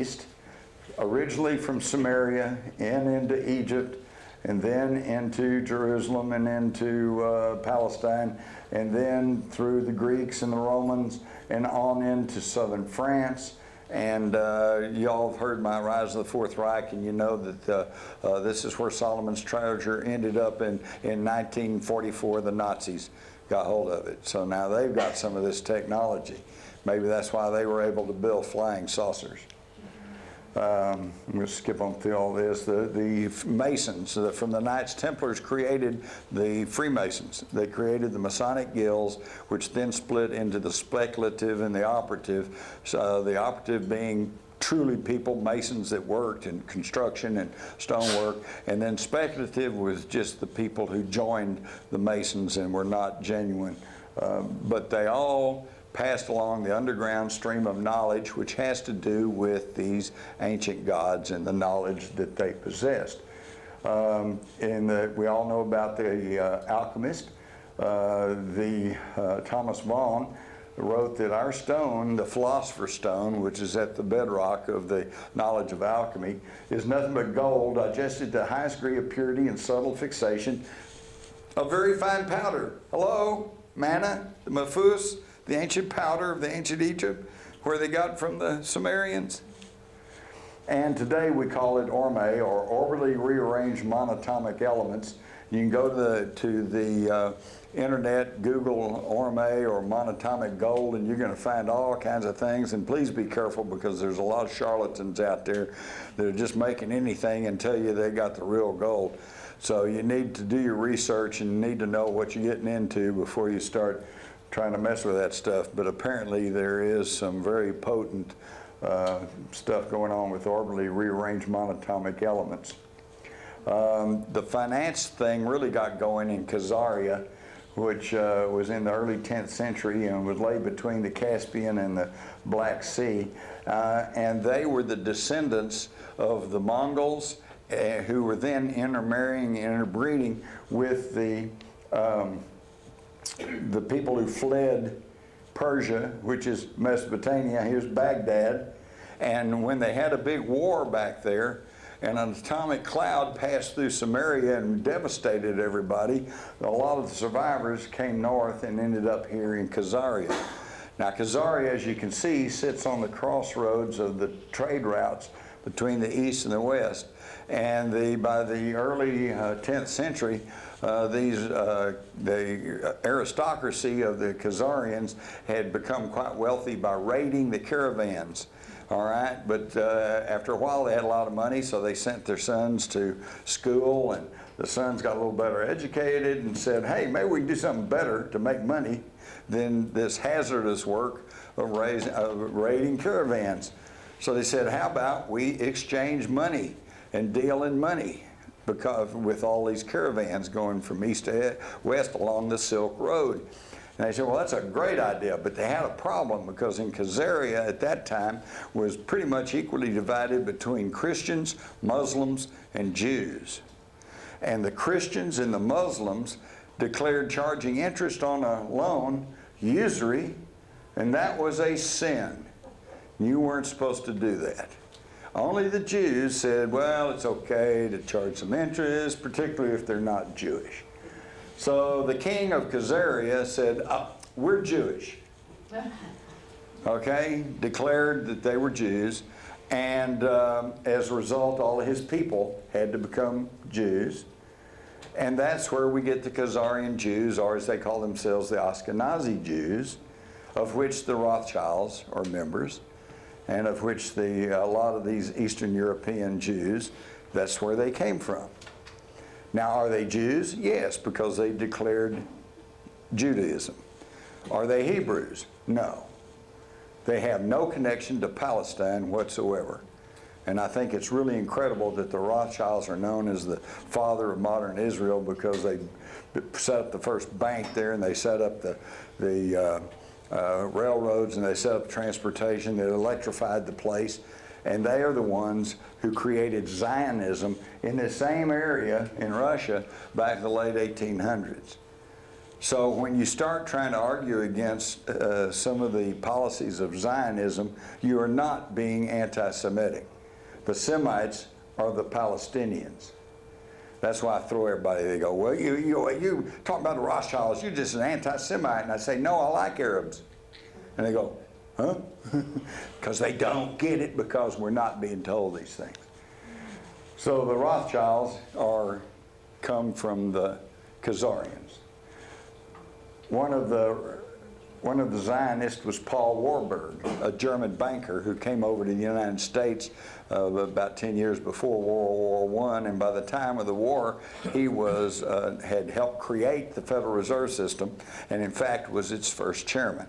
east, originally from Samaria and into Egypt, and then into Jerusalem and into Palestine, and then through the Greeks and the Romans and on into southern France. And y'all have heard my Rise of the Fourth Reich, and you know that this is where Solomon's treasure ended up in 1944. The Nazis got hold of it. So now they've got some of this technology. Maybe that's why they were able to build flying saucers. I'm going to skip on through all this. The Masons from the Knights Templars created the Freemasons. They created the Masonic guilds, which then split into the speculative and the operative. So the operative being truly people, Masons that worked in construction and stonework, and then speculative was just the people who joined the Masons and were not genuine. But they all passed along the underground stream of knowledge, which has to do with these ancient gods and the knowledge that they possessed. We all know about the alchemist. Thomas Vaughan wrote that our stone, the philosopher's stone, which is at the bedrock of the knowledge of alchemy, is nothing but gold digested to the highest degree of purity and subtle fixation of very fine powder. Hello, manna, the mafus, the ancient powder of the ancient Egypt, where they got from the Sumerians. And today we call it orme, or orbitally rearranged monatomic elements. You can go to the internet, Google orme or monatomic gold, and you're going to find all kinds of things. And please be careful, because there's a lot of charlatans out there that are just making anything and tell you they got the real gold. So you need to do your research and you need to know what you're getting into before you start trying to mess with that stuff. But apparently there is some very potent stuff going on with orbitally rearranged monatomic elements. The finance thing really got going in Khazaria, which was in the early 10th century and was laid between the Caspian and the Black Sea. And they were the descendants of the Mongols, who were then intermarrying and interbreeding with the people who fled Persia, which is Mesopotamia. Here's Baghdad. And when they had a big war back there, and an atomic cloud passed through Samaria and devastated everybody, a lot of the survivors came north and ended up here in Khazaria. Now, Khazaria, as you can see, sits on the crossroads of the trade routes between the east and the west. And by the early 10th century, the aristocracy of the Khazarians had become quite wealthy by raiding the caravans. All right, but after a while they had a lot of money, so they sent their sons to school, and the sons got a little better educated and said, hey, maybe we can do something better to make money than this hazardous work of raiding caravans. So they said, how about we exchange money and deal in money, because with all these caravans going from east to west along the Silk Road. And they said, well, that's a great idea, but they had a problem, because in Khazaria at that time was pretty much equally divided between Christians, Muslims, and Jews. And the Christians and the Muslims declared charging interest on a loan usury, and that was a sin. You weren't supposed to do that. Only the Jews said, well, it's okay to charge some interest, particularly if they're not Jewish. So the king of Khazaria said, we're Jewish. Okay, declared that they were Jews, and as a result, all of his people had to become Jews. And that's where we get the Khazarian Jews, or as they call themselves, the Ashkenazi Jews, of which the Rothschilds are members, and of which a lot of these Eastern European Jews, that's where they came from. Now, are they Jews? Yes, because they declared Judaism. Are they Hebrews? No. They have no connection to Palestine whatsoever. And I think it's really incredible that the Rothschilds are known as the father of modern Israel, because they set up the first bank there, and they set up the railroads, and they set up transportation that electrified the place. And they are the ones who created Zionism in the same area in Russia back in the late 1800s. So when you start trying to argue against some of the policies of Zionism, you are not being anti-Semitic. The Semites are the Palestinians. That's why I throw everybody, they go, well, you talk about the Rothschilds, you're just an anti-Semite. And I say, no, I like Arabs. And they go, huh? Because they don't get it, because we're not being told these things. So the Rothschilds come from the Khazarians. One of the Zionists was Paul Warburg, a German banker who came over to the United States about 10 years before World War I, and by the time of the war, he had helped create the Federal Reserve System, and in fact was its first chairman.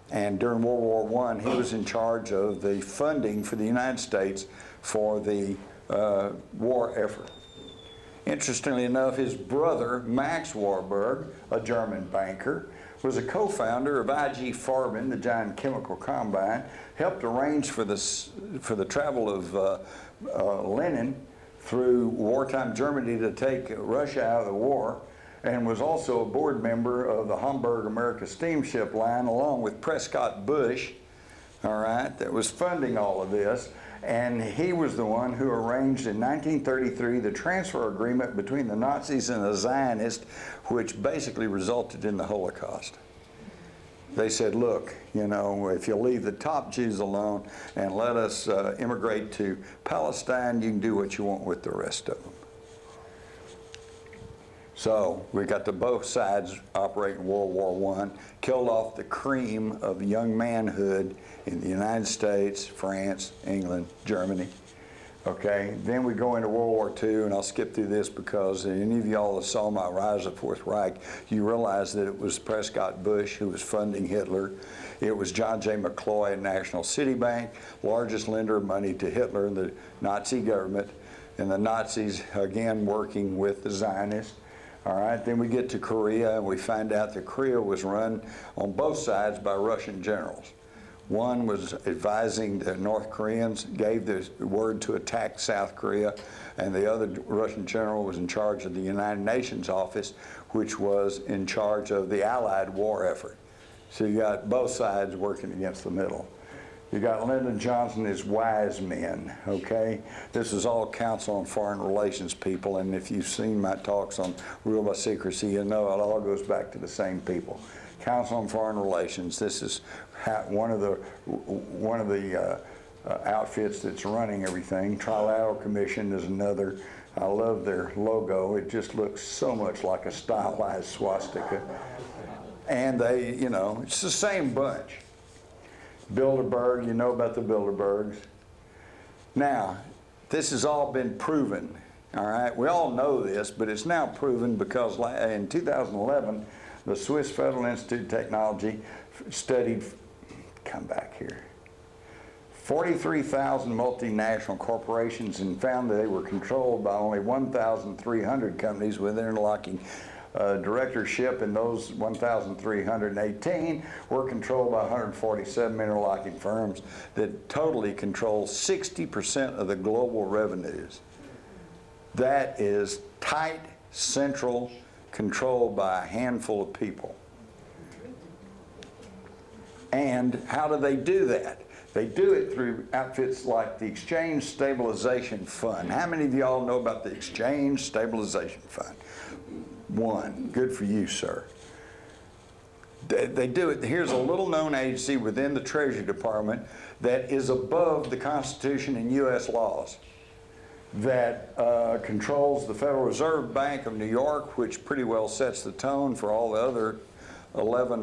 And during World War I, he was in charge of the funding for the United States for the war effort. Interestingly enough, his brother, Max Warburg, a German banker, was a co-founder of IG Farben, the giant chemical combine, helped arrange for the travel of Lenin through wartime Germany to take Russia out of the war, and was also a board member of the Hamburg America Steamship Line, along with Prescott Bush, all right, that was funding all of this. And he was the one who arranged in 1933 the transfer agreement between the Nazis and the Zionists, which basically resulted in the Holocaust. They said, look, you know, if you'll leave the top Jews alone and let us immigrate to Palestine, you can do what you want with the rest of them. So we got to both sides operating World War I, killed off the cream of young manhood in the United States, France, England, Germany. Okay, then we go into World War II, and I'll skip through this because any of y'all that saw my Rise of the Fourth Reich, you realize that it was Prescott Bush who was funding Hitler. It was John J. McCloy at National City Bank, largest lender of money to Hitler and the Nazi government, and the Nazis, again, working with the Zionists. All right, then we get to Korea, and we find out that Korea was run on both sides by Russian generals. One was advising the North Koreans, gave the word to attack South Korea, and the other Russian general was in charge of the United Nations office, which was in charge of the Allied war effort. So you got both sides working against the middle. You got Lyndon Johnson and his wise men, okay? This is all Council on Foreign Relations people, and if you've seen my talks on rule by secrecy, you know it all goes back to the same people. Council on Foreign Relations, this is one of the outfits that's running everything. Trilateral Commission is another. I love their logo. It just looks so much like a stylized swastika. And they, you know, it's the same bunch. Bilderberg, you know about the Bilderbergs. Now, this has all been proven, all right? We all know this, but it's now proven because in 2011, the Swiss Federal Institute of Technology studied, come back here, 43,000 multinational corporations and found that they were controlled by only 1,300 companies with interlocking directorship, and those 1,318 were controlled by 147 interlocking firms that totally control 60% of the global revenues. That is tight, central control by a handful of people. And how do they do that? They do it through outfits like the Exchange Stabilization Fund. How many of y'all know about the Exchange Stabilization Fund? One. Good for you, sir. They do it. Here's a little known agency within the Treasury Department that is above the Constitution and U.S. laws, that controls the Federal Reserve Bank of New York, which pretty well sets the tone for all the other 11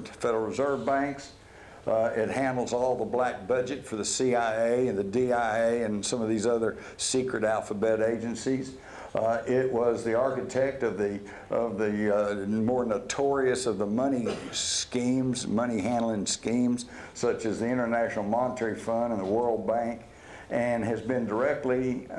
Federal Reserve banks. It handles all the black budget for the CIA and the DIA and some of these other secret alphabet agencies. It was the architect of the more notorious of the money schemes, money handling schemes, such as the International Monetary Fund and the World Bank, and has been directly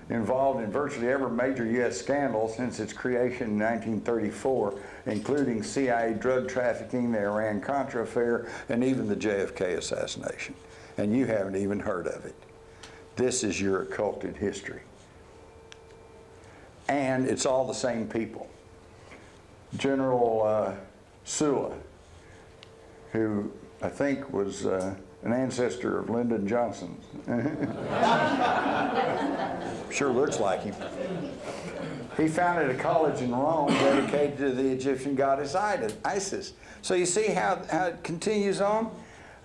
involved in virtually every major U.S. scandal since its creation in 1934, including CIA drug trafficking, the Iran-Contra affair, and even the JFK assassination. And you haven't even heard of it. This is your occulted history. And it's all the same people. General Sula, who I think was an ancestor of Lyndon Johnson. Sure looks like him. He founded a college in Rome dedicated to the Egyptian goddess Isis. So you see how it continues on?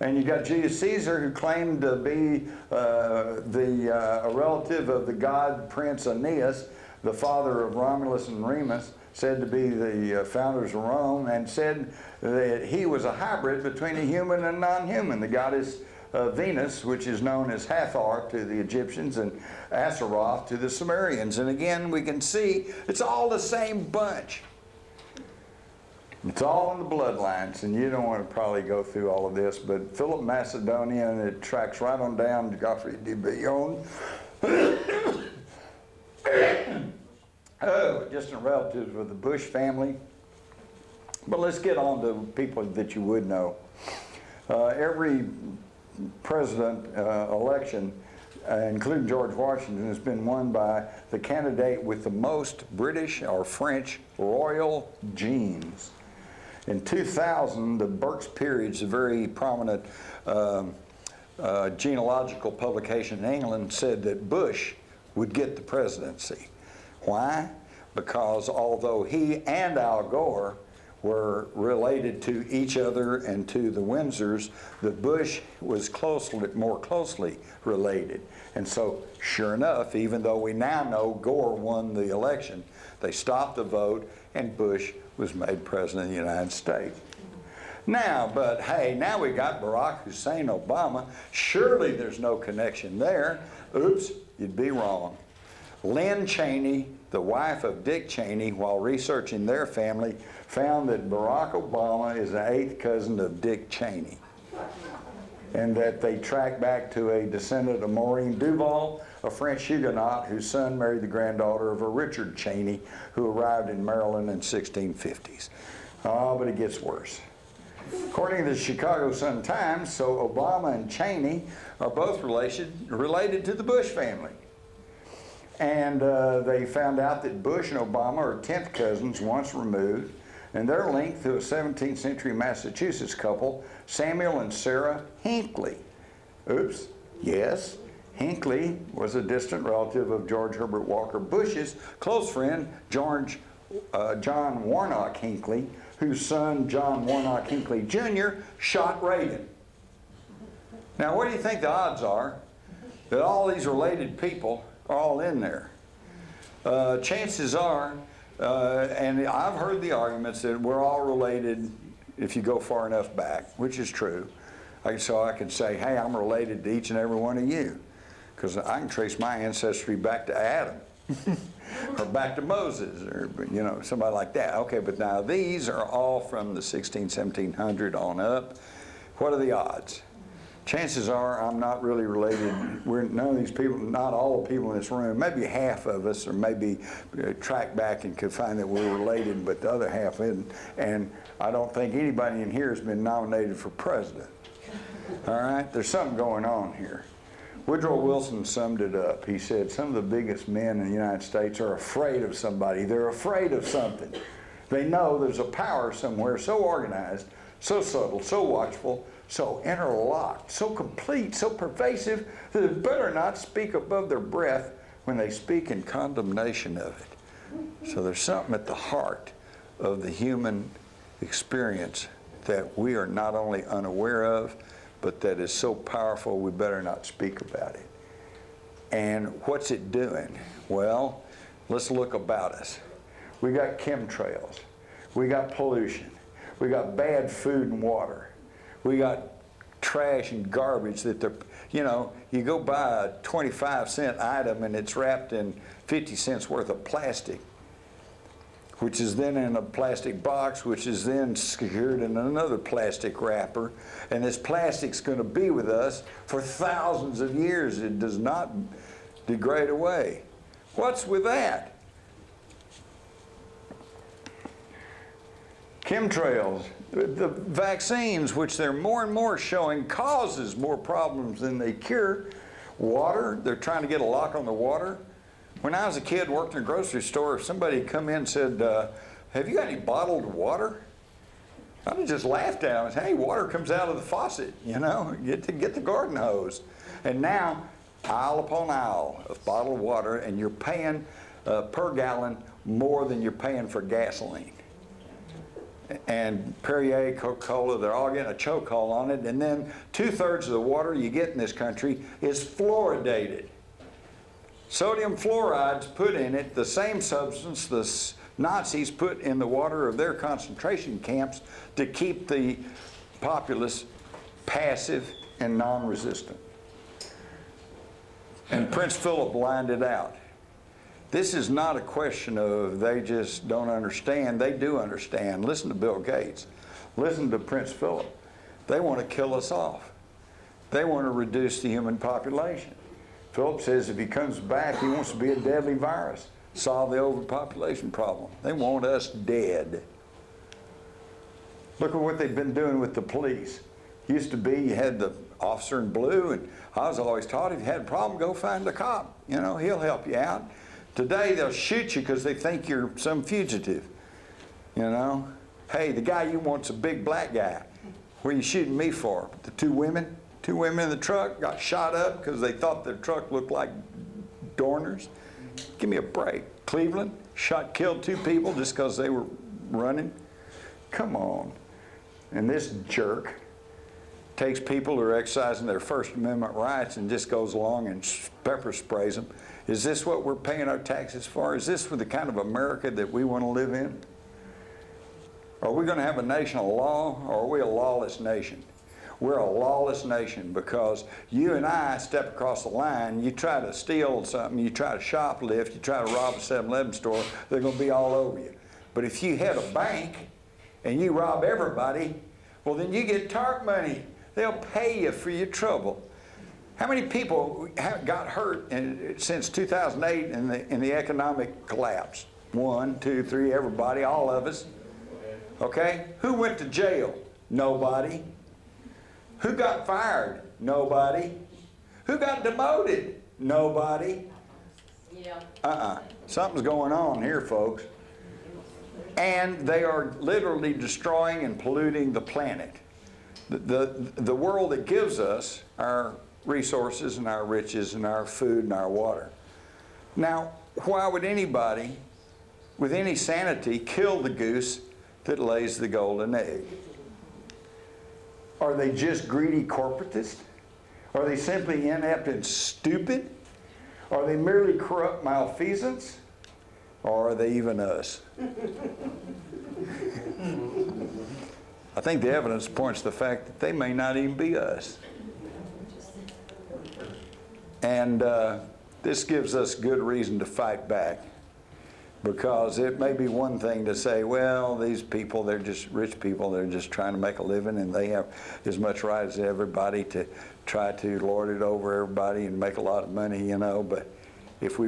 And you got Julius Caesar, who claimed to be a relative of the god Prince Aeneas, the father of Romulus and Remus, said to be the founders of Rome, and said that he was a hybrid between a human and non-human. The goddess Venus, which is known as Hathor to the Egyptians and Aseroth to the Sumerians. And again, we can see it's all the same bunch. It's all in the bloodlines, and you don't want to probably go through all of this, but Philip Macedonian, it tracks right on down to Geoffrey de Bouillon. Oh, distant relatives with the Bush family. But let's get on to people that you would know. Every president election, including George Washington, has been won by the candidate with the most British or French royal genes. In 2000, the Burke's Peerage, a very prominent genealogical publication in England, said that Bush would get the presidency. Why? Because although he and Al Gore were related to each other and to the Windsors, the Bush was more closely related. And so, sure enough, even though we now know Gore won the election, they stopped the vote and Bush was made president of the United States. Now, but hey, now we got Barack Hussein Obama. Surely there's no connection there. Oops, you'd be wrong. Lynn Cheney, the wife of Dick Cheney, while researching their family, found that Barack Obama is an 8th cousin of Dick Cheney, and that they track back to a descendant of Maureen Duval, a French Huguenot whose son married the granddaughter of a Richard Cheney who arrived in Maryland in 1650s. Oh, but it gets worse. According to the Chicago Sun-Times, so Obama and Cheney are both related to the Bush family. And they found out that Bush and Obama are 10th cousins once removed, and they're linked to a 17th century Massachusetts couple, Samuel and Sarah Hinckley. Oops, yes, Hinckley was a distant relative of George Herbert Walker Bush's close friend, John Warnock Hinckley, whose son, John Warnock Hinckley Jr., shot Reagan. Now, what do you think the odds are that all these related people are all in there? Chances are, and I've heard the arguments that we're all related if you go far enough back, which is true. So I can say, hey, I'm related to each and every one of you, because I can trace my ancestry back to Adam or back to Moses, or somebody like that. Okay, but now these are all from the 1700 on up. What are the odds? Chances are I'm not really related. None of these people, not all the people in this room, maybe half of us, or maybe track back and could find that we're related, but the other half isn't. And I don't think anybody in here has been nominated for president. All right, there's something going on here. Woodrow Wilson summed it up. He said, some of the biggest men in the United States are afraid of somebody. They're afraid of something. They know there's a power somewhere so organized, so subtle, so watchful, so interlocked, so complete, so pervasive, that they better not speak above their breath when they speak in condemnation of it. So there's something at the heart of the human experience that we are not only unaware of, but that is so powerful we better not speak about it. And what's it doing? Well, let's look about us. We got chemtrails. We got pollution. We got bad food and water. We got trash and garbage that you go buy a 25-cent item and it's wrapped in 50 cents worth of plastic, which is then in a plastic box, which is then secured in another plastic wrapper. And this plastic's going to be with us for thousands of years. It does not degrade away. What's with that? Chemtrails, the vaccines, which they're more and more showing causes more problems than they cure. Water, they're trying to get a lock on the water. When I was a kid, worked in a grocery store, if somebody had come in and said, have you got any bottled water? I would just laughed at them and said, hey, water comes out of the faucet, you know, get the garden hose. And now, aisle upon aisle of bottled water, and you're paying per gallon more than you're paying for gasoline. And Perrier, Coca-Cola, they're all getting a chokehold on it. And then 2/3 of the water you get in this country is fluoridated. Sodium fluoride's put in it, the same substance the Nazis put in the water of their concentration camps to keep the populace passive and non-resistant. And Prince Philip lined it out. This is not a question of they just don't understand. They do understand. Listen to Bill Gates. Listen to Prince Philip. They want to kill us off. They want to reduce the human population. Philip says if he comes back, he wants to be a deadly virus. Solve the overpopulation problem. They want us dead. Look at what they've been doing with the police. Used to be you had the officer in blue, and I was always taught if you had a problem, go find a cop. You know, he'll help you out. Today they'll shoot you because they think you're some fugitive. You know, hey, the guy you want's a big black guy. What are you shooting me for? The two women in the truck got shot up because they thought their truck looked like Dorners. Give me a break. Cleveland killed 2 people just because they were running. Come on. And this jerk takes people who are exercising their First Amendment rights and just goes along and pepper sprays them. Is this what we're paying our taxes for? Is this for the kind of America that we want to live in? Are we going to have a nation of law, or are we a lawless nation? We're a lawless nation because you and I step across the line, you try to steal something, you try to shoplift, you try to rob a 7-Eleven store, they're going to be all over you. But if you hit a bank and you rob everybody, well, then you get TARP money. They'll pay you for your trouble. How many people have got hurt since 2008 in the economic collapse? 1, 2, 3, everybody, all of us. Okay? Who went to jail? Nobody. Who got fired? Nobody. Who got demoted? Nobody. Yeah. Something's going on here, folks. And they are literally destroying and polluting the planet. The world that gives us our resources and our riches and our food and our water. Now, why would anybody with any sanity kill the goose that lays the golden egg? Are they just greedy corporatists? Are they simply inept and stupid? Are they merely corrupt malfeasance? Or are they even us? I think the evidence points to the fact that they may not even be us. And this gives us good reason to fight back, because it may be one thing to say, well, these people, they're just rich people, they're just trying to make a living, and they have as much right as everybody to try to lord it over everybody and make a lot of money, you know. But if we